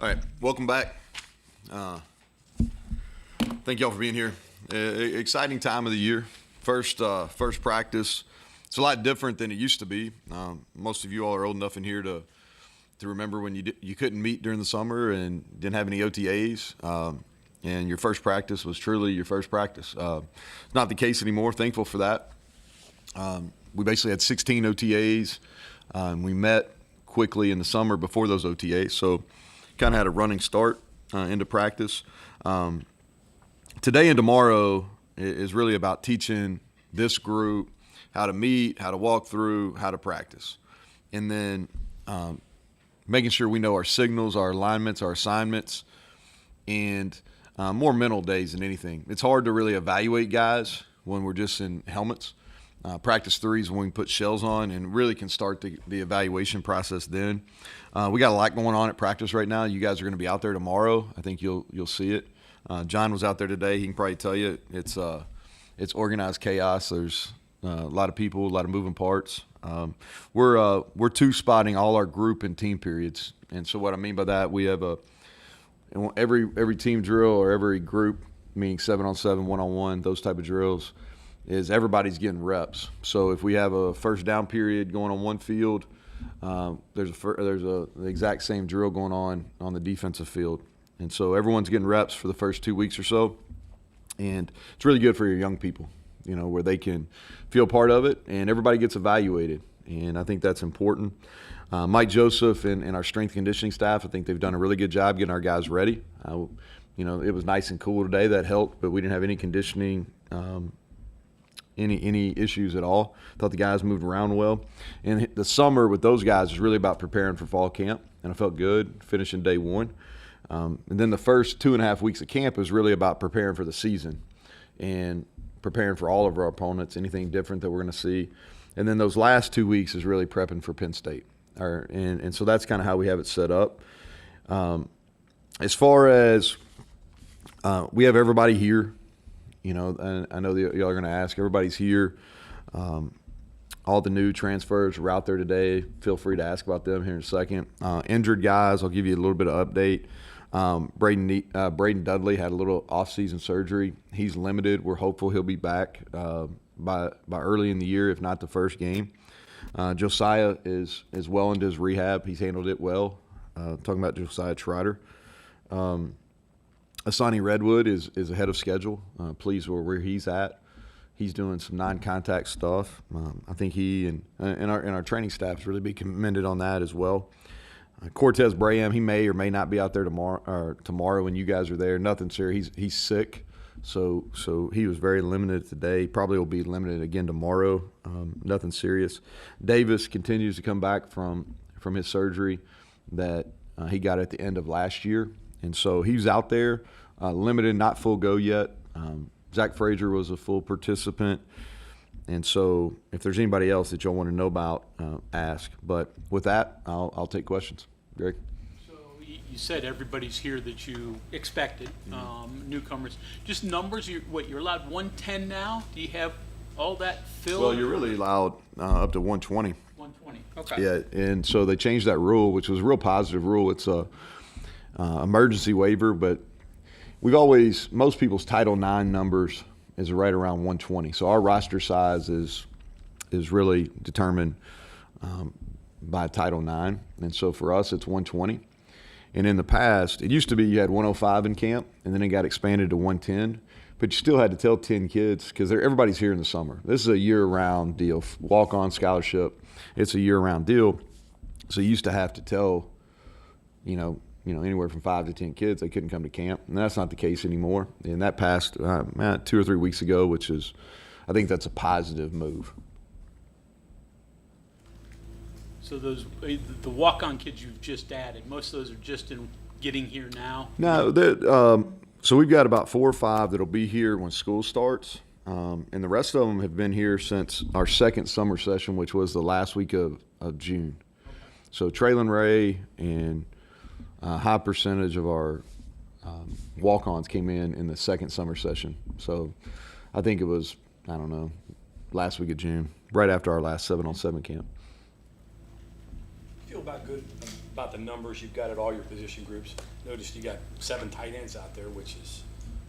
All right, welcome back. Thank y'all for being here. Exciting time of the year. First practice. It's a lot different than it used to be. Most of you all are old enough in here to remember when you couldn't meet during the summer and didn't have any OTAs, and your first practice was truly your first practice. It's not the case anymore. Thankful for that. We basically had 16 OTAs. We met quickly in the summer before those OTAs, so kind of had a running start into practice. Today and tomorrow is really about teaching this group how to meet, how to walk through, how to practice. And then making sure we know our signals, our alignments, our assignments, and more mental days than anything. It's hard to really evaluate guys when we're just in helmets. Practice 3 is when we put shells on and really can start the evaluation process then. We got a lot going on at practice right now. You guys are going to be out there tomorrow. I think you'll see it. John was out there today. He can probably tell you it's organized chaos. There's a lot of people, a lot of moving parts. We're two-spotting all our group and team periods. And so what I mean by that, we have every team drill or every group, meaning 7-on-7, 1-on-1, those type of drills, is everybody's getting reps. So if we have a first down period going on one field, there's the exact same drill going on the defensive field. And so everyone's getting reps for the first 2 weeks or so. And it's really good for your young people, where they can feel part of it and everybody gets evaluated. And I think that's important. Mike Joseph and our strength conditioning staff, I think they've done a really good job getting our guys ready. It was nice and cool today. That helped, but we didn't have any conditioning any issues at all. Thought the guys moved around well. And the summer with those guys is really about preparing for fall camp, and I felt good finishing day 1. And then the first 2.5 weeks of camp is really about preparing for the season and preparing for all of our opponents, anything different that we're going to see. And then those last 2 weeks is really prepping for Penn State. And so that's kind of how we have it set up. As far as we have everybody here, and I know that y'all are going to ask. Everybody's here. All the new transfers are out there today. Feel free to ask about them here in a second. Injured guys, I'll give you a little bit of update. Braden Dudley had a little off-season surgery. He's limited. We're hopeful he'll be back by early in the year, if not the first game. Josiah is well into his rehab. He's handled it well. Talking about Josiah Trotter. Asani Redwood is ahead of schedule. Pleased where he's at. He's doing some non-contact stuff. I think he and our training staff has really be commended on that as well. Cortez Braham, he may or may not be out there tomorrow when you guys are there. Nothing serious. He's sick, so he was very limited today. Probably will be limited again tomorrow. Nothing serious. Davis continues to come back from his surgery that he got at the end of last year. And so he's out there, limited, not full go yet. Zach Frazier was a full participant. And so if there's anybody else that y'all want to know about, ask. But with that, I'll take questions. Greg? So you said everybody's here that you expected, newcomers. Just numbers, you're allowed 110 now? Do you have all that filled? Well, you're really allowed up to 120. 120, okay. Yeah, and so they changed that rule, which was a real positive rule. It's a emergency waiver, but most people's Title IX numbers is right around 120. So our roster size is really determined by Title IX, and so for us it's 120. And in the past, it used to be you had 105 in camp, and then it got expanded to 110. But you still had to tell 10 kids because everybody's here in the summer. This is a year-round deal. Walk-on scholarship, it's a year-round deal. So you used to have to tell, anywhere from 5 to 10 kids they couldn't come to camp, and that's not the case anymore. And that passed 2 or 3 weeks ago, which is, I think that's a positive move. So the walk-on kids you've just added, most of those are just in getting here now? No, so we've got about 4 or 5 that'll be here when school starts, and the rest of them have been here since our second summer session, which was the last week of June. Okay. So Traylon Ray and a high percentage of our walk-ons came in the second summer session. So I think it was, last week of June, right after our last 7-on-7 camp. Feel about good about the numbers you've got at all your position groups. Noticed you got 7 tight ends out there, which is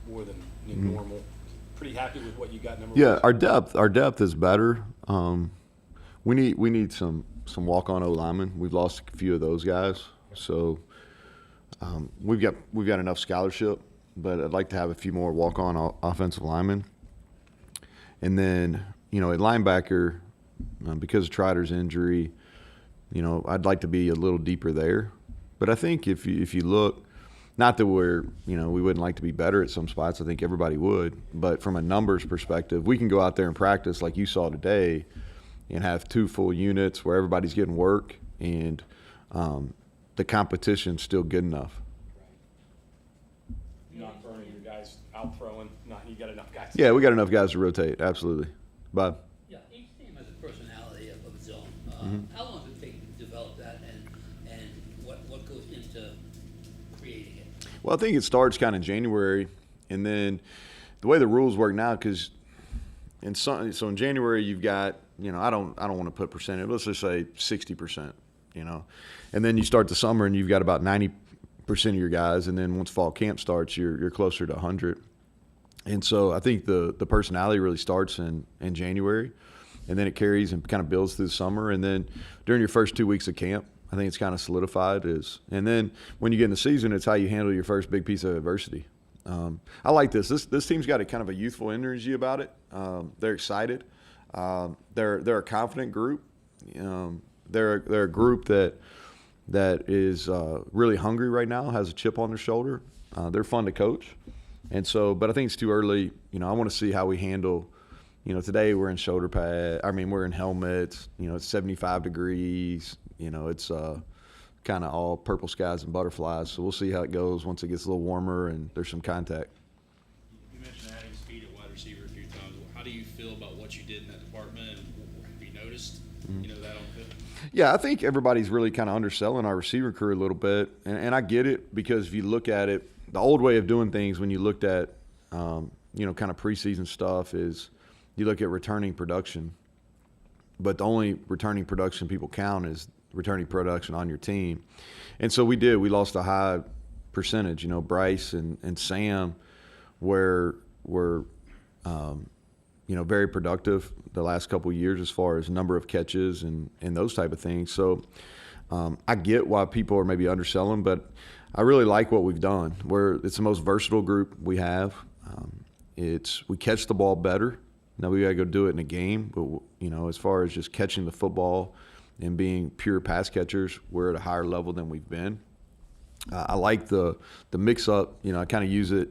more than normal. Pretty happy with what you got number Yeah, wise? our depth is better. We need some walk-on O linemen. We've lost a few of those guys, so we've got enough scholarship, but I'd like to have a few more walk-on offensive linemen. And then, at linebacker, because of Trotters' injury, I'd like to be a little deeper there. But I think if you look, not that we wouldn't like to be better at some spots. I think everybody would. But from a numbers perspective, we can go out there and practice like you saw today and have 2 full units where everybody's getting work, and the competition's still good enough. Not throwing your guys out throwing. You got enough guys. Yeah, we got enough guys to rotate. Absolutely. Bob? Yeah, each team has a personality of its own. How long does it take to develop that, and what goes into creating it? Well, I think it starts kind of January, and then the way the rules work now, because so in January you've got, I don't want to put percentage. Let's just say 60%, and then you start the summer and you've got about 90% of your guys, and then once fall camp starts, you're closer to 100. And so I think the personality really starts in January, and then it carries and kind of builds through the summer, and then during your first 2 weeks of camp, I think it's kind of solidified. And then when you get in the season, it's how you handle your first big piece of adversity. I like this. This team's got a kind of a youthful energy about it. They're excited. They're a confident group. They're a group that is really hungry right now, has a chip on their shoulder. They're fun to coach. And so, but I think it's too early. I want to see how we handle. Today we're in shoulder pad. We're in helmets. It's 75 degrees. It's kind of all purple skies and butterflies. So we'll see how it goes once it gets a little warmer and there's some contact. You mentioned adding speed at wide receiver a few times. How do you feel about what you did in that department? And have you noticed, that on film? Yeah, I think everybody's really kind of underselling our receiver crew a little bit, and I get it, because if you look at it, the old way of doing things when you looked at, kind of preseason stuff is you look at returning production, but the only returning production people count is returning production on your team. And so we lost a high percentage. Bryce and Sam were very productive the last couple of years as far as number of catches and those type of things. So I get why people are maybe underselling, but I really like what we've done. It's the most versatile group we have. We catch the ball better. Now we got to go do it in a game, but as far as just catching the football and being pure pass catchers, we're at a higher level than we've been. I like the mix up. I kind of use it.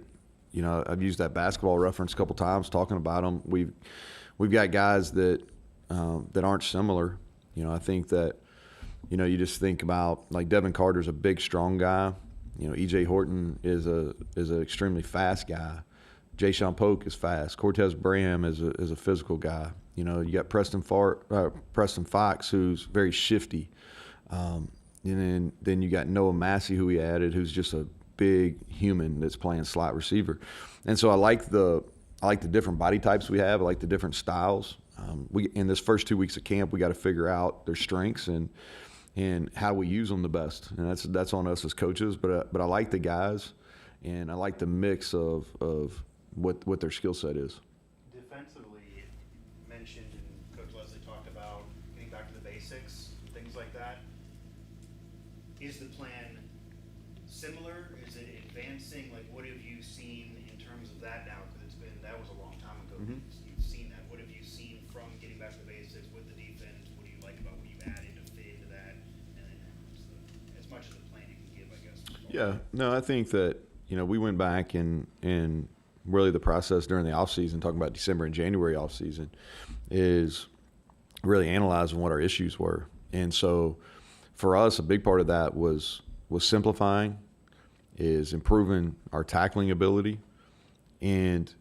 I've used that basketball reference a couple times talking about them. We've got guys that aren't similar. I think that you just think about, like, Devin Carter's a big, strong guy. E.J. Horton is an extremely fast guy. Jayshon Polk is fast. Cortez Bram is a physical guy. You got Preston Fox, who's very shifty. And then you got Noah Massey, who we added, who's just a big human that's playing slot receiver. And so I like the different body types we have. I like the different styles. In this first 2 weeks of camp, we got to figure out their strengths and how we use them the best. And that's on us as coaches. But I like the guys, and I like the mix of what their skill set is. Defensively, mentioned, and Coach Leslie talked about getting back to the basics, things like that. Is the plan similar? Is it advancing? Like, what have you seen in terms of that now? Because that was a long time ago. Mm-hmm. You've seen that. What have you seen from getting back to the basics with the defense? What do you like about what you've added to fit into that? And then as much as the plan you can give, I guess. Yeah, no, I think that we went back and really the process during the off season, talking about December and January off season, is really analyzing what our issues were. And so for us, a big part of that was simplifying, is improving our tackling ability, and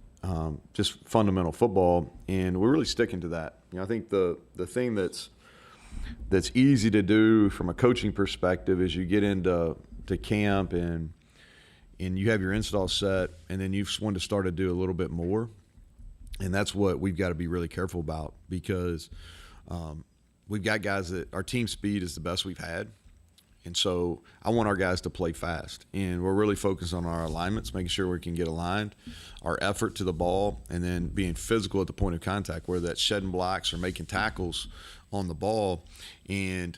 just fundamental football. And we're really sticking to that. I think the thing that's easy to do from a coaching perspective is you get into camp and you have your install set, and then you want to start to do a little bit more. And that's what we've got to be really careful about, because we've got guys that our team speed is the best we've had. And so I want our guys to play fast. And we're really focused on our alignments, making sure we can get aligned, our effort to the ball, and then being physical at the point of contact, whether that's shedding blocks or making tackles on the ball. And,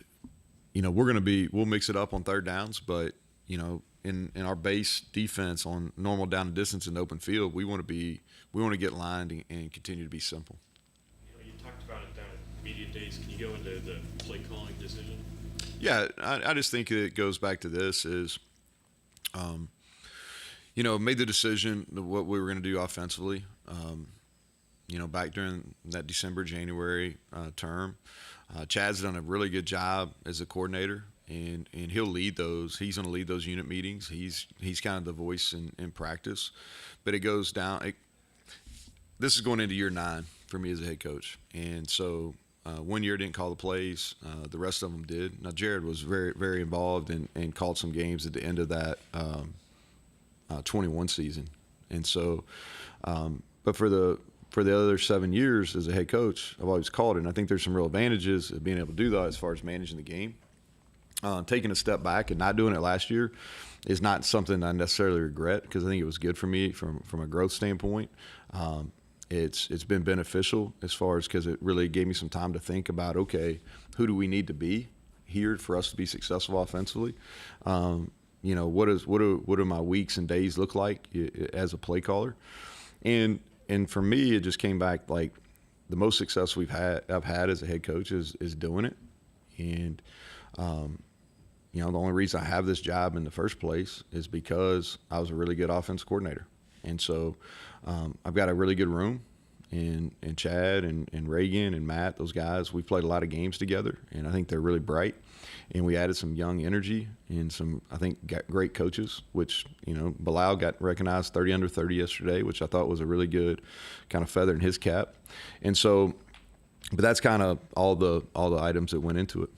we'll mix it up on third downs, but, in our base defense on normal down and distance in the open field, we want to get lined and continue to be simple. You talked about it down at media days. Can you go into the play calling decision? Yeah, I just think it goes back to this is, made the decision of what we were going to do offensively, back during that December, January term. Chad's done a really good job as a coordinator, and he'll lead those. He's going to lead those unit meetings. He's kind of the voice in practice. But it goes down. This is going into year 9 for me as a head coach. And so – 1 year didn't call the plays. The rest of them did. Now, Jared was very, very involved and called some games at the end of that 21 season. And so, but for the other 7 years as a head coach, I've always called it. And I think there's some real advantages of being able to do that as far as managing the game. Taking a step back and not doing it last year is not something I necessarily regret, because I think it was good for me from a growth standpoint. It's been beneficial as far as, because it really gave me some time to think about, okay, who do we need to be here for us to be successful offensively? What do my weeks and days look like as a play caller? And for me, it just came back like the most success I've had as a head coach is doing it. And the only reason I have this job in the first place is because I was a really good offense coordinator. And so I've got a really good room, and Chad and Reagan and Matt, those guys, we've played a lot of games together, and I think they're really bright. And we added some young energy and some, I think, great coaches, which, Bilal got recognized 30 under 30 yesterday, which I thought was a really good kind of feather in his cap. And so, but that's kind of all the items that went into it.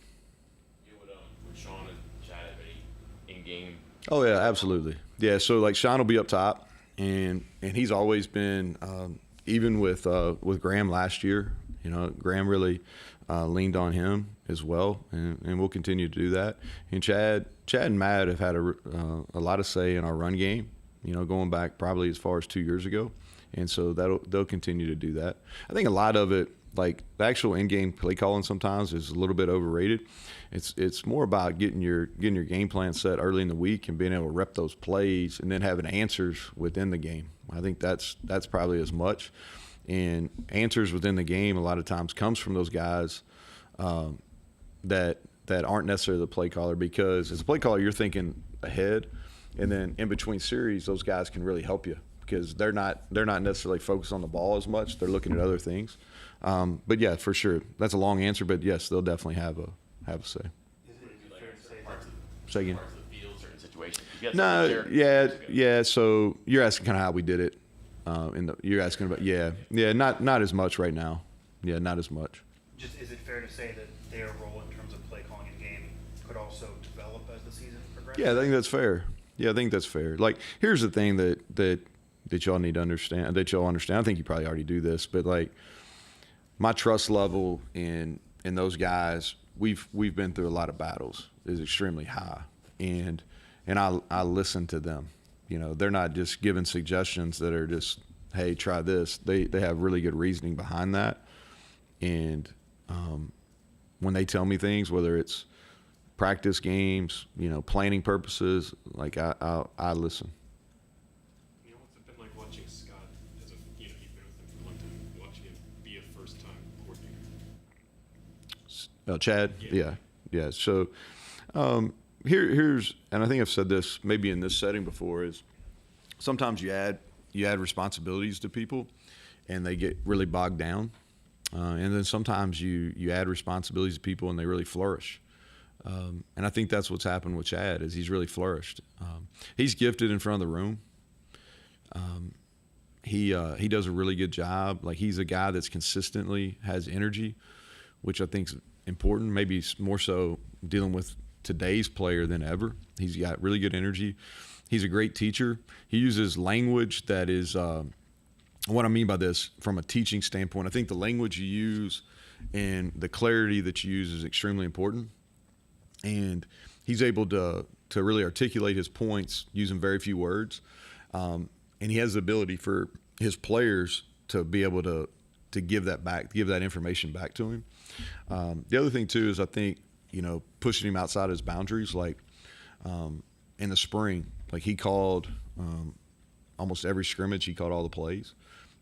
Would Sean and Chad have any in-game? Oh, yeah, absolutely. Yeah, so like Sean will be up top. And he's always been, even with Graham last year, Graham really leaned on him as well, and we'll continue to do that. And Chad and Matt have had a lot of say in our run game, going back probably as far as 2 years ago, and so they'll continue to do that. I think a lot of it, like the actual in-game play calling, sometimes is a little bit overrated. It's more about getting your game plan set early in the week and being able to rep those plays and then having answers within the game. I think that's probably as much. And answers within the game a lot of times comes from those guys that aren't necessarily the play caller, because as a play caller you're thinking ahead, and then in between series those guys can really help you because they're not necessarily focused on the ball as much. They're looking at other things. But yeah, for sure, that's a long answer, but yes, they'll definitely have a say. Is it fair to say that? Say again. Parts of the field, certain situations. You got No, some there. yeah. So you're asking kind of how we did it. You're asking about, yeah. Not as much right now. Yeah, not as much. Just, is it fair to say that their role in terms of play calling in game could also develop as the season progresses? Yeah, I think that's fair. Like, here's the thing that y'all need to understand, that y'all understand. I think you probably already do this, but like my trust level in those guys, we've been through a lot of battles, is extremely high, and I listen to them. They're not just giving suggestions that are just, hey, try this. They have really good reasoning behind that, and when they tell me things, whether it's practice games, planning purposes, like I listen. What's it been like watching Scott as you've been with him for a long time, watching him be a first-time coordinator? Chad? Yeah. So here's, and I think I've said this maybe in this setting before, is sometimes you add responsibilities to people and they get really bogged down. And then sometimes you add responsibilities to people and they really flourish. And I think that's what's happened with Chad, is he's really flourished. He's gifted in front of the room. He does a really good job. Like, he's a guy that's consistently has energy, which I think is important, maybe more so dealing with today's player than ever. He's got really good energy. He's a great teacher. He uses language that is, what I mean by this from a teaching standpoint, I think the language you use and the clarity that you use is extremely important. And he's able to really articulate his points using very few words, and he has the ability for his players to be able to give that information back to him. The other thing too is I think pushing him outside his boundaries, like in the spring, like he called almost every scrimmage, he called all the plays.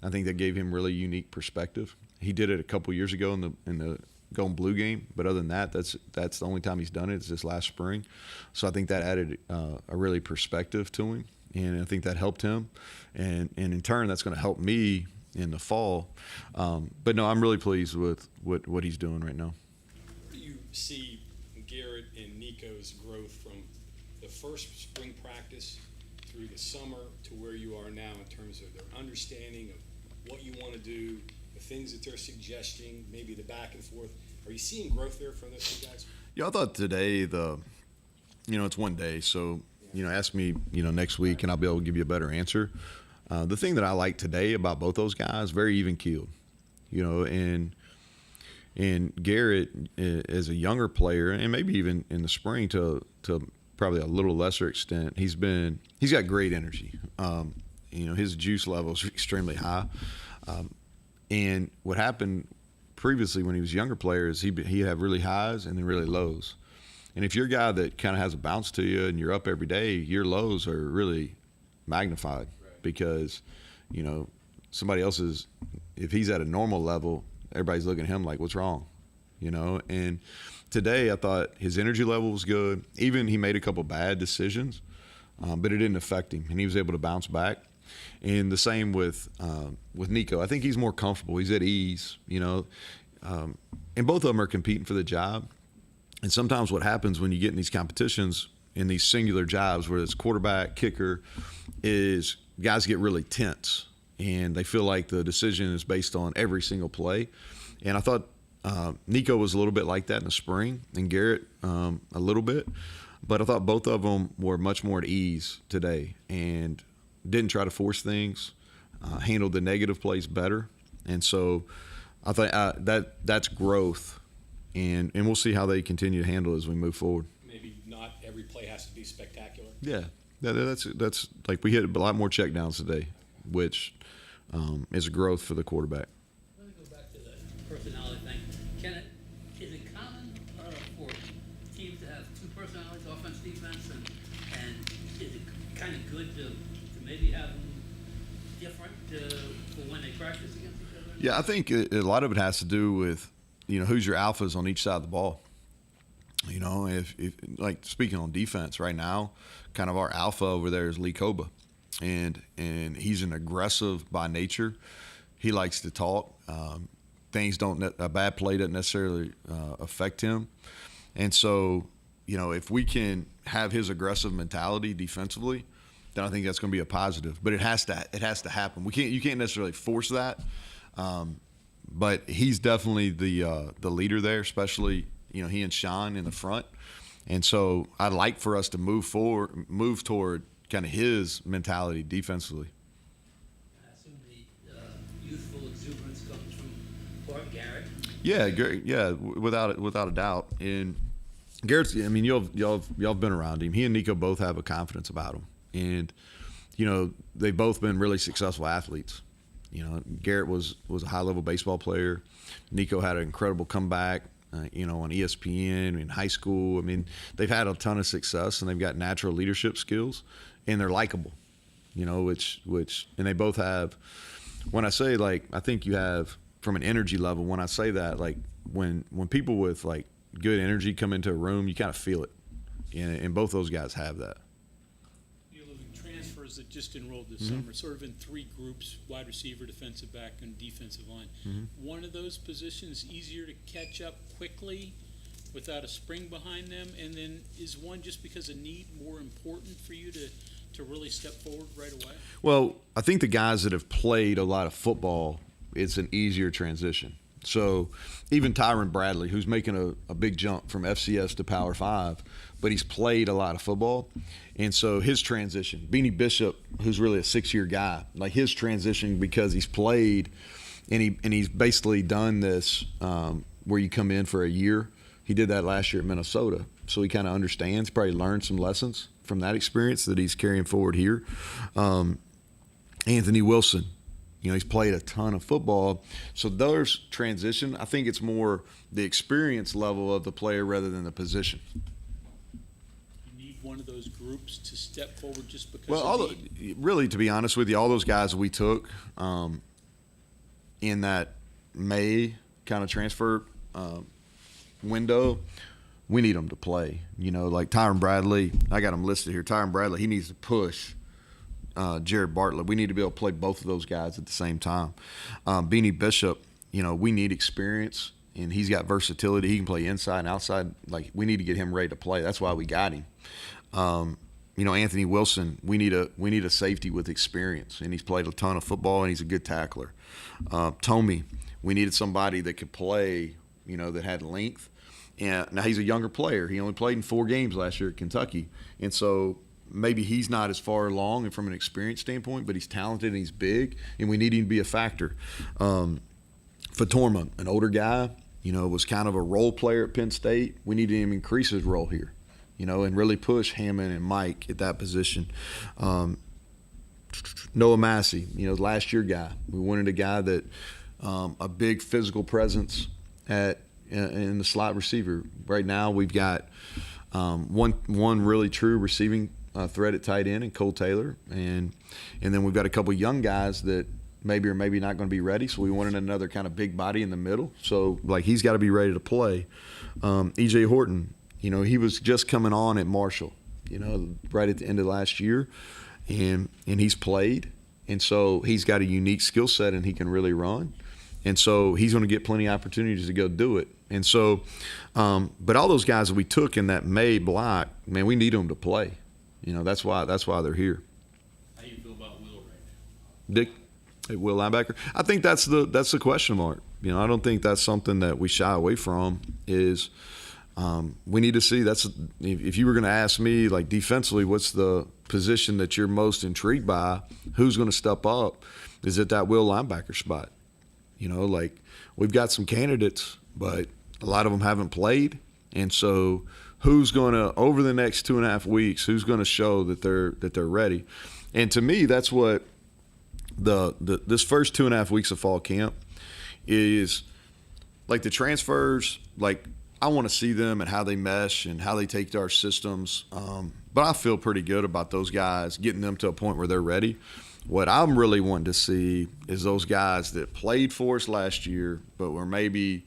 I think that gave him really unique perspective. He did it a couple years ago in the Golden Blue game, but other than that, that's the only time he's done it. It's this last spring, so I think that added a really perspective to him, and I think that helped him, and in turn, that's going to help me in the fall. But no, I'm really pleased with what he's doing right now. Where do you see Garrett and Nico's growth from the first spring practice through the summer to where you are now in terms of their understanding of what you want to do, the things that they're suggesting, maybe the back and forth? Are you seeing growth there from those two guys? Yeah, I thought today it's one day, so ask me next week and I'll be able to give you a better answer. The thing that I like today about both those guys, very even keeled, and Garrett as a younger player, and maybe even in the spring to probably a little lesser extent, he's got great energy. His juice levels are extremely high. And what happened previously when he was a younger player is he'd have really highs and then really lows. And if you're a guy that kind of has a bounce to you and you're up every day, your lows are really magnified, because somebody else's, if he's at a normal level, everybody's looking at him like, what's wrong? And today I thought his energy level was good. Even he made a couple bad decisions, but it didn't affect him, and he was able to bounce back. And the same with Nico. I think he's more comfortable. He's at ease, and both of them are competing for the job. And sometimes what happens when you get in these competitions, in these singular jobs, where it's quarterback, kicker, is guys get really tense, and they feel like the decision is based on every single play. And I thought Nico was a little bit like that in the spring, and Garrett a little bit. But I thought both of them were much more at ease today and didn't try to force things, handled the negative plays better. And so I thought that's growth, and we'll see how they continue to handle it as we move forward. Maybe not every play has to be spectacular. Yeah, that's like we hit a lot more checkdowns today, which is a growth for the quarterback. Let me go back to the personality thing. Is it common for teams to have two personalities, offense, defense, and is it kind of good to maybe have them different for when they practice against each other? Yeah, I think a lot of it has to do with who's your alphas on each side of the ball. If like speaking on defense right now, kind of our alpha over there is Lee Koba, and he's an aggressive by nature. He likes to talk. A bad play doesn't necessarily affect him, and so if we can have his aggressive mentality defensively, then I think that's going to be a positive. But it has to happen. You can't necessarily force that, but he's definitely the leader there, especially he and Sean in the front. And so I'd like for us to move toward kind of his mentality defensively. I assume the youthful exuberance comes from Clark Garrett. Yeah, without a doubt. And Garrett's, I mean, y'all have been around him. He and Nico both have a confidence about him, and they've both been really successful athletes. Garrett was a high-level baseball player. Nico had an incredible comeback, on ESPN in high school. I mean, they've had a ton of success, and they've got natural leadership skills, and they're likable. Which and they both have. When I say I think you have from an energy level. When I say that, when people with good energy come into a room, you kind of feel it, and both those guys have that. Transfers that just enrolled this summer, sort of in three groups: wide receiver, defensive back, and defensive line. One of those positions easier to catch up quickly without a spring behind them, and then is one just because of need more important for you to really step forward right away? Well, I think the guys that have played a lot of football, it's an easier transition. So even Tyron Bradley, who's making a big jump from FCS to Power 5, but he's played a lot of football. And so his transition, Beanie Bishop, who's really a 6-year guy, his transition because he's played and he's basically done this where you come in for a year. He did that last year at Minnesota. so he kind of understands, probably learned some lessons from that experience that he's carrying forward here. Anthony Wilson, he's played a ton of football, so there's transition. I think it's more the experience level of the player rather than the position. You need one of those groups to step forward just because Well, really, to be honest with you, all those guys we took in that May kind of transfer window, we need them to play. Like Tyron Bradley, I got him listed here. Tyron Bradley, he needs to push Jared Bartlett. We need to be able to play both of those guys at the same time. Beanie Bishop, we need experience, and he's got versatility. He can play inside and outside. Like, we need to get him ready to play. That's why we got him. Anthony Wilson, we need a safety with experience, and he's played a ton of football, and he's a good tackler. Tomey, we needed somebody that could play, that had length. And now he's a younger player. He only played in 4 games last year at Kentucky, and so maybe he's not as far along and from an experience standpoint, but he's talented and he's big, and we need him to be a factor. Fatorma, an older guy, was kind of a role player at Penn State. We need him to increase his role here, and really push Hammond and Mike at that position. Noah Massey, last year guy. We wanted a guy that a big physical presence in the slot receiver. Right now we've got one really true receiving threat at tight end in Cole Taylor, and then we've got a couple young guys that maybe or maybe not going to be ready, so we wanted another kind of big body in the middle. So, like, he's got to be ready to play. E.J. Horton, he was just coming on at Marshall, right at the end of last year, and he's played, and so he's got a unique skill set and he can really run. And so he's going to get plenty of opportunities to go do it. And so, but all those guys that we took in that May block, man, we need them to play. That's why they're here. How do you feel about Will right now? Dick, Will linebacker. I think that's the question mark. I don't think that's something that we shy away from. Is we need to see. That's if you were going to ask me, like, defensively, what's the position that you're most intrigued by? Who's going to step up? Is it that Will linebacker spot? Like, we've got some candidates, but a lot of them haven't played. And so who's going to, over the next 2.5 weeks, who's going to show that they're ready? And to me, that's what this first 2.5 weeks of fall camp is. Like, the transfers, like, I want to see them and how they mesh and how they take to our systems. But I feel pretty good about those guys, getting them to a point where they're ready. What I'm really wanting to see is those guys that played for us last year but were maybe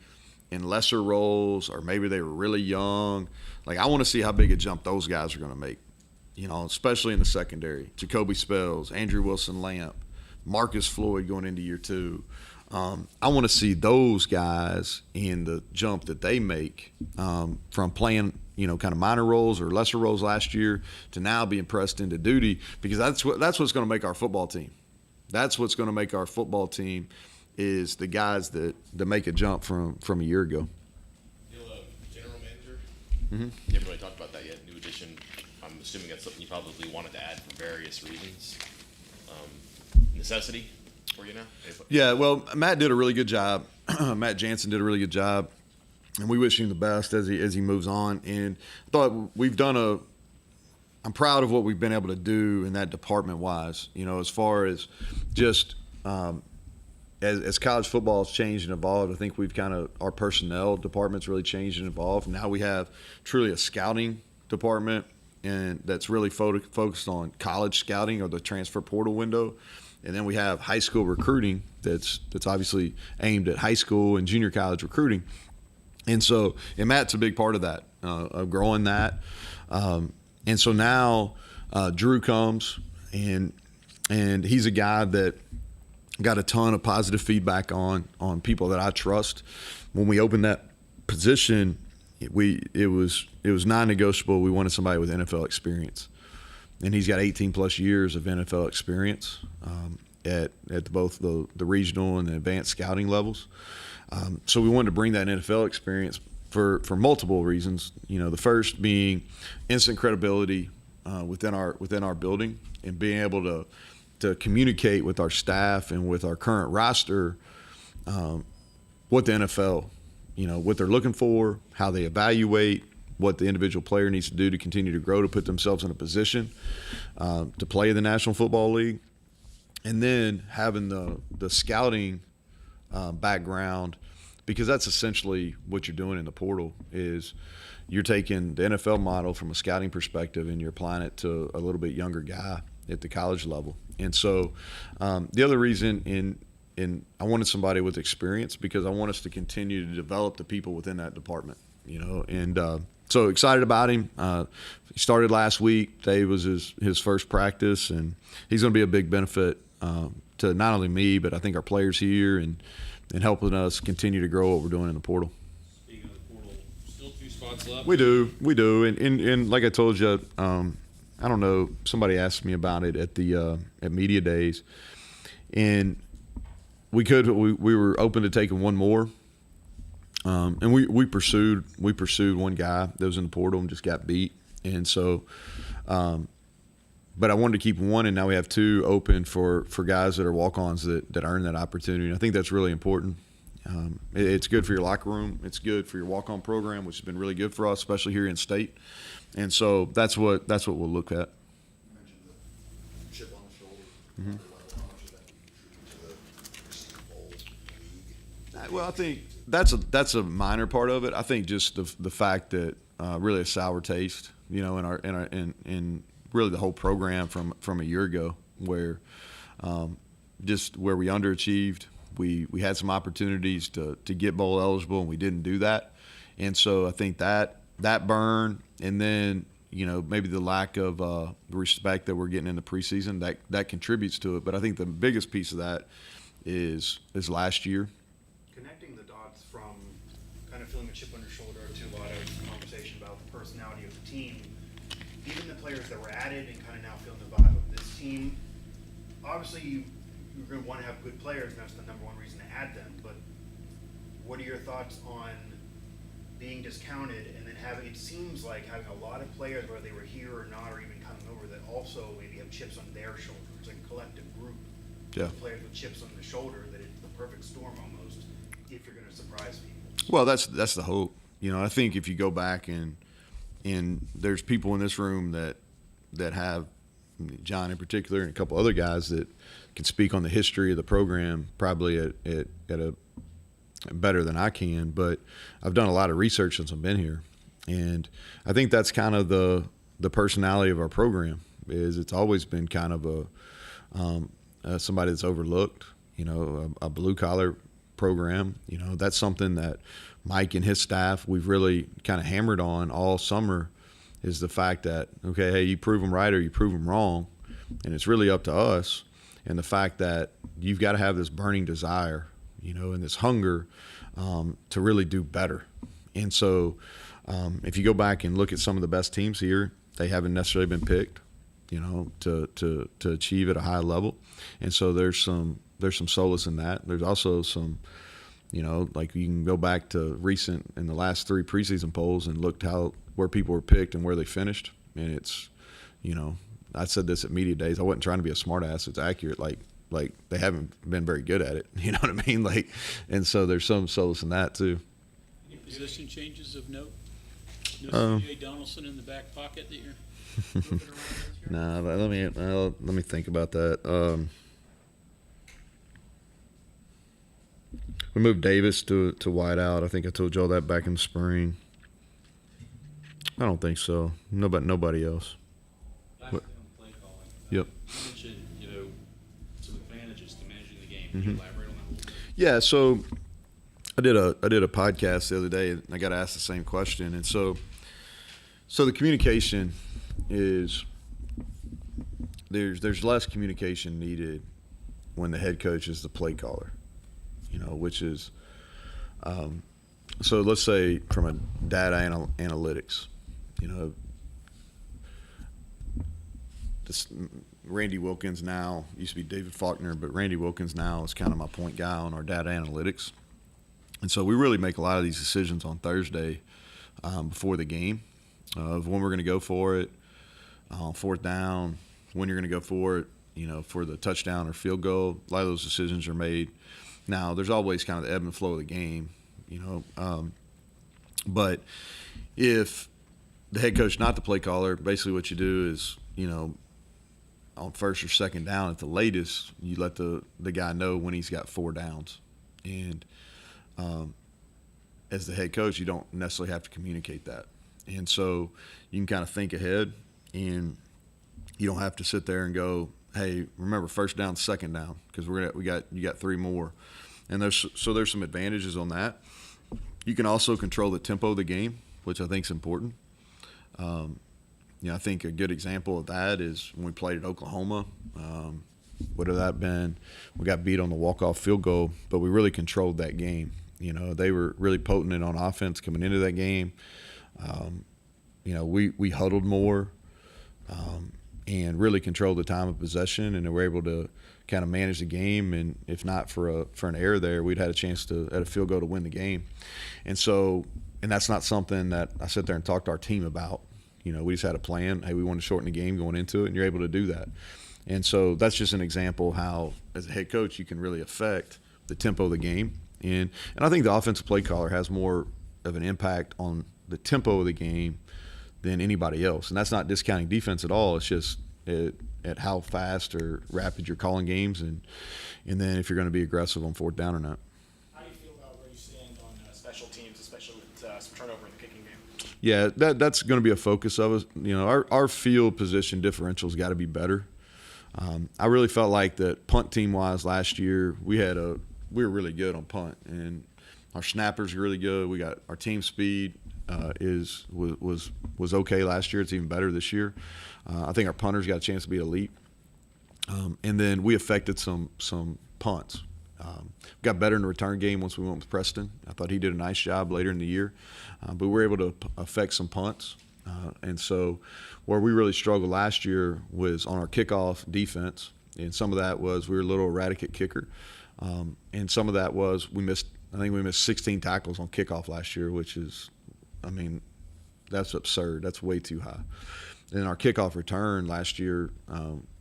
in lesser roles, or maybe they were really young. Like, I want to see how big a jump those guys are going to make, especially in the secondary. Jacoby Spells, Andrew Wilson-Lamp, Marcus Floyd going into year 2. I want to see those guys in the jump that they make from playing, kind of minor roles or lesser roles last year to now being pressed into duty, because that's what's going to make our football team. That's what's going to make our football team is the guys that make a jump from a year ago. Neal, general manager? Mm-hmm. You haven't really talked about that yet. New addition. I'm assuming that's something you probably wanted to add for various reasons. Necessity for you now? Yeah, well, Matt did a really good job. Matt Jansen did a really good job, and we wish him the best as he moves on. And I thought I'm proud of what we've been able to do in that department-wise. As far as just as college football has changed and evolved, I think we've our personnel department's really changed and evolved. Now we have truly a scouting department, and that's really focused on college scouting or the transfer portal window. And then we have high school recruiting that's obviously aimed at high school and junior college recruiting. And Matt's a big part of that, of growing that. And so now Drew comes, and he's a guy that got a ton of positive feedback on people that I trust. When we opened that position, it was non-negotiable. We wanted somebody with NFL experience. And he's got 18-plus years of NFL experience at both the regional and the advanced scouting levels. So we wanted to bring that NFL experience for multiple reasons. The first being instant credibility within our building, and being able to communicate with our staff and with our current roster what the NFL, what they're looking for, how they evaluate, what the individual player needs to do to continue to grow, to put themselves in a position to play in the National Football League. And then having the scouting background, because that's essentially what you're doing in the portal is you're taking the NFL model from a scouting perspective and you're applying it to a little bit younger guy at the college level. And so the other reason I wanted somebody with experience because I want us to continue to develop the people within that department, and so excited about him. He started last week. Today was his first practice, and he's going to be a big benefit to not only me, but I think our players here and helping us continue to grow what we're doing in the portal. Speaking of the portal, still 2 spots left. We do. And like I told you, I don't know, somebody asked me about it at media days, and we were open to taking one more. And we pursued one guy that was in the portal and just got beat. And so, but I wanted to keep one, and now we have 2 open for guys that are walk-ons that earn that opportunity. And I think that's really important. It's good for your locker room. It's good for your walk-on program, which has been really good for us, especially here in state. And so that's what we'll look at. You mentioned the chip on the shoulder. How much of that contributes to the Bowl league? Well, I think that's a minor part of it. I think just the fact that really a sour taste, in really the whole program from a year ago, where just where we underachieved. We had some opportunities to get bowl eligible, and we didn't do that. And so I think that burn, and then maybe the lack of respect that we're getting in the preseason that contributes to it. But I think the biggest piece of that is last year. Connecting the dots from kind of feeling a chip on your shoulder to a lot of conversation about the personality of the team, even the players that were added and kind of now feeling the vibe of this team. Obviously, you're going to want to have good players, and that's the number one reason to add them. But what are your thoughts on being discounted and then having, it seems like having a lot of players, whether they were here or not, or even coming over, that also maybe have chips on their shoulder. It's like a collective group of players with chips on the shoulder, that it's the perfect storm almost if you're going to surprise people. Well, that's the hope. I think if you go back and there's people in this room that have, John in particular and a couple other guys that can speak on the history of the program probably at a better than I can, but I've done a lot of research since I've been here, and I think that's kind of the personality of our program. Is it's always been kind of somebody that's overlooked, a blue collar program. That's something that Mike and his staff we've really kind of hammered on all summer, is the fact that okay, hey, you prove them right or you prove them wrong, and it's really up to us. And the fact that you've got to have this burning desire, and this hunger to really do better. And so if you go back and look at some of the best teams here, they haven't necessarily been picked, to achieve at a high level. And so there's some solace in that. There's also some, like you can go back to in the last 3 preseason polls and looked where people were picked and where they finished. And it's, I said this at media days. I wasn't trying to be a smart ass. It's accurate. Like they haven't been very good at it. You know what I mean? And so there's some solace in that too. Any position changes of note? No C.J. Donaldson in the back pocket that you're moving around this year? Nah, but let me think about that. We moved Davis to wide out. I think I told y'all that back in the spring. I don't think so. Nobody else. Last What? thing on play calling. Yep. You mentioned, some advantages to managing the game. Can you elaborate on that a little bit? Yeah, so I did a podcast the other day, and I got asked the same question. And so the communication is there's less communication needed when the head coach is the play caller, which is so let's say from a data analytics, this Randy Wilkins now used to be David Faulkner, but Randy Wilkins now is kind of my point guy on our data analytics. And so we really make a lot of these decisions on Thursday before the game of when we're going to go for it, 4th down, when you're going to go for it, for the touchdown or field goal. A lot of those decisions are made. Now, there's always kind of the ebb and flow of the game, but if the head coach, not the play caller, basically what you do is, on first or second down at the latest, you let the guy know when he's got 4 downs. And as the head coach, you don't necessarily have to communicate that. And so you can kind of think ahead, and you don't have to sit there and go, hey, remember, first down, second down, because you got 3 more. And there's some advantages on that. You can also control the tempo of the game, which I think is important. I think a good example of that is when we played at Oklahoma. What have that been? We got beat on the walk-off field goal, but we really controlled that game. They were really potent on offense coming into that game. We huddled more and really controlled the time of possession, and were able to kind of manage the game. And if not for an error there, we'd had a chance at a field goal to win the game. And that's not something that I sit there and talk to our team about. We just had a plan. Hey, we want to shorten the game going into it, and you're able to do that. And so that's just an example how, as a head coach, you can really affect the tempo of the game. And I think the offensive play caller has more of an impact on the tempo of the game than anybody else. And that's not discounting defense at all. It's just at how fast or rapid you're calling games, and then if you're going to be aggressive on 4th down or not. How do you feel about where you stand on special teams, especially with some turnover in the kicking game? Yeah, that's going to be a focus of us. Our field position differential's got to be better. I really felt like that punt team-wise last year, we were really good on punt, and our snappers are really good. We got our team speed was okay last year. It's even better this year. I think our punters got a chance to be elite, and then we affected some punts. Got better in the return game once we went with Preston. I thought he did a nice job later in the year, but we were able to affect some punts. And so where we really struggled last year was on our kickoff defense, and some of that was we were a little erratic at kicker, and some of that was we missed 16 tackles on kickoff last year, which is, that's absurd. That's way too high. And our kickoff return last year,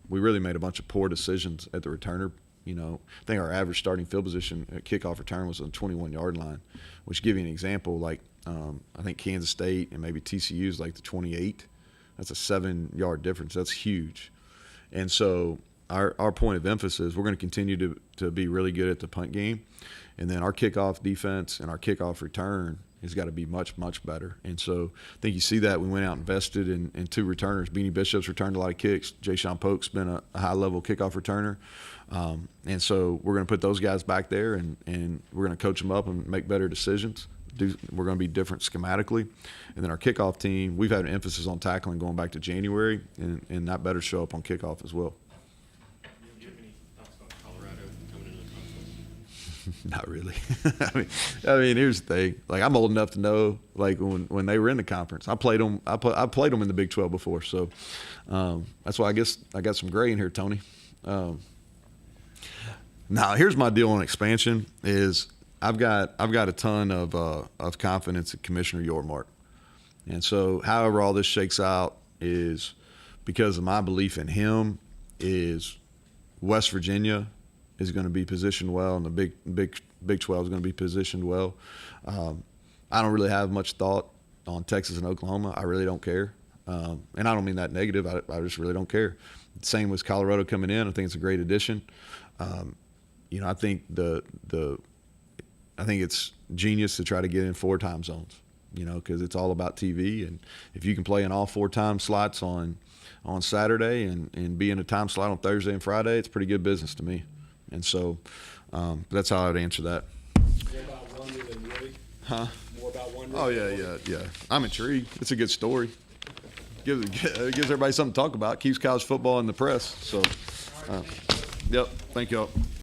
we really made a bunch of poor decisions at the returner. I think our average starting field position at kickoff return was on the 21-yard line, which give you an example, like I think Kansas State and maybe TCU is like the 28. That's a 7-yard difference. That's huge. And so our point of emphasis, we're going to continue to be really good at the punt game. And then our kickoff defense and our kickoff return has got to be much, much better. And so I think you see that we went out and invested in 2 returners. Beanie Bishop's returned a lot of kicks. Jay Sean Polk's been a high-level kickoff returner. And so we're going to put those guys back there, and we're going to coach them up and make better decisions. We're going to be different schematically. And then our kickoff team, we've had an emphasis on tackling going back to January, and that better show up on kickoff as well. Do you have any thoughts about Colorado coming into the conference? Not really. I mean, here's the thing. Like, I'm old enough to know, like, when they were in the conference, I played them in the Big 12 before. So that's why I guess I got some gray in here, Tony. Now, here's my deal on expansion is I've got a ton of confidence in Commissioner Yormark. And so however all this shakes out is because of my belief in him is West Virginia is going to be positioned well, and the Big 12 is going to be positioned well. I don't really have much thought on Texas and Oklahoma. I really don't care. And I don't mean that negative. I just really don't care. Same with Colorado coming in. I think it's a great addition. I think I think it's genius to try to get in 4 time zones, because it's all about TV. And if you can play in all 4 time slots on Saturday and be in a time slot on Thursday and Friday, it's pretty good business to me. And so that's how I would answer that. More about Wonder than Willie? Huh? More about Wonder? Oh, yeah. I'm intrigued. It's a good story. Gives everybody something to talk about. Keeps college football in the press. So, yep. Thank y'all.